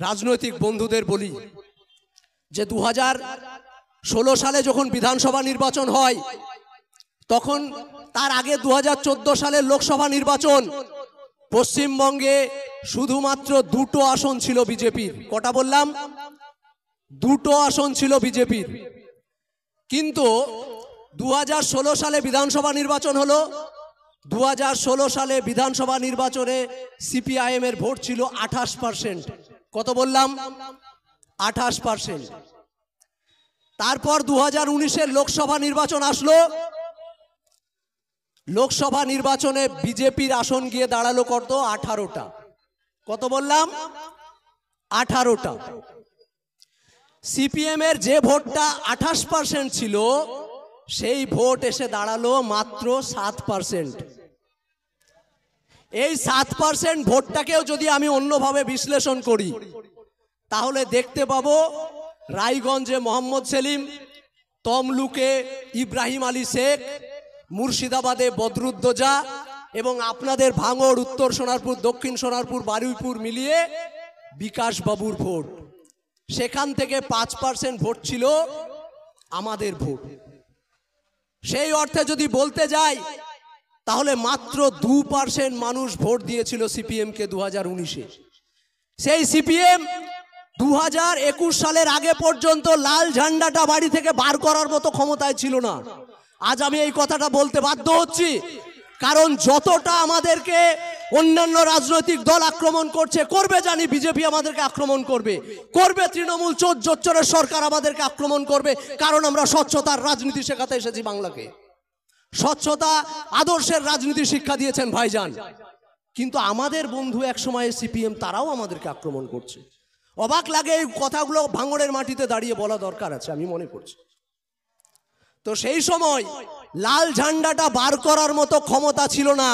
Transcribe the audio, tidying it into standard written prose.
রাজনৈতিক বন্ধুদের বলি যে 2016 সালে যখন বিধানসভা নির্বাচন হয়, তখন তার আগে 2014 সালের লোকসভা নির্বাচন, পশ্চিমবঙ্গে শুধুমাত্র 2টো আসন ছিল বিজেপির। কটা বললাম? 2টো আসন ছিল বিজেপির। কিন্তু 2016 সালে বিধানসভা নির্বাচন হলো। 2016 সালে বিধানসভা নির্বাচনে সিপিআইএম এর ভোট ছিল 28%। কত বললাম? 28%। তারপর 2019-এর লোকসভা নির্বাচন আসলো। লোকসভা নির্বাচনে বিজেপির আসন গিয়ে দাঁড়ালো কত? 18টা। কত বললাম? 18টা। সিপিএম এর যে ভোটটা 28% ছিল, সেই ভোট এসে দাঁড়ালো মাত্র 7%। এই 7% ভোটটাকেও যদি আমি অন্যভাবে বিশ্লেষণ করি, তাহলে দেখতে পাবো রায়গঞ্জে মোহাম্মদ সেলিম, তমলুকে ইব্রাহিম আলী শেখ, মুর্শিদাবাদে বদরুদ্দোজা এবং আপনাদের ভাঙড়, উত্তর সোনারপুর, দক্ষিণ সোনারপুর, বারুইপুর মিলিয়ে বিকাশ বাবুর ভোট। সেখান থেকে 5% ভোট ছিল আমাদের ভোট। সেই অর্থে যদি বলতে যাই, তাহলে মাত্র 2% মানুষ ভোট দিয়েছিল সিপিএম কে 2019-এ। সেই সিপিএম 2021 সালের আগে পর্যন্ত লাল ঝান্ডাটা বাড়ি থেকে বার করার মতো ক্ষমতায় ছিল না। আজ আমি এই কথাটা বলতে বাধ্য হচ্ছি, কারণ যতটা আমাদেরকে অন্যান্য রাজনৈতিক দল আক্রমণ করছে, করবে জানি, বিজেপি আমাদেরকে আক্রমণ করবে, তৃণমূল চোর জোচ্চরের সরকার আমাদেরকে আক্রমণ করবে, কারণ আমরা স্বচ্ছতার রাজনীতি শেখাতে এসেছি বাংলাকে। স্বচ্ছতা আদর্শের রাজনীতি শিক্ষা দিয়েছেন ভাইজান। কিন্তু আমাদের বন্ধু এক সময় সিপিএম, তারাও আমাদেরকে আক্রমণ করছে। অবাক লাগে, এই কথাগুলো ভাঙড়ের মাটিতে দাঁড়িয়ে বলা দরকার আছে, আমি মনে করছি। তো সেই সময় লাল ঝান্ডাটা বার করার মতো ক্ষমতা ছিল না।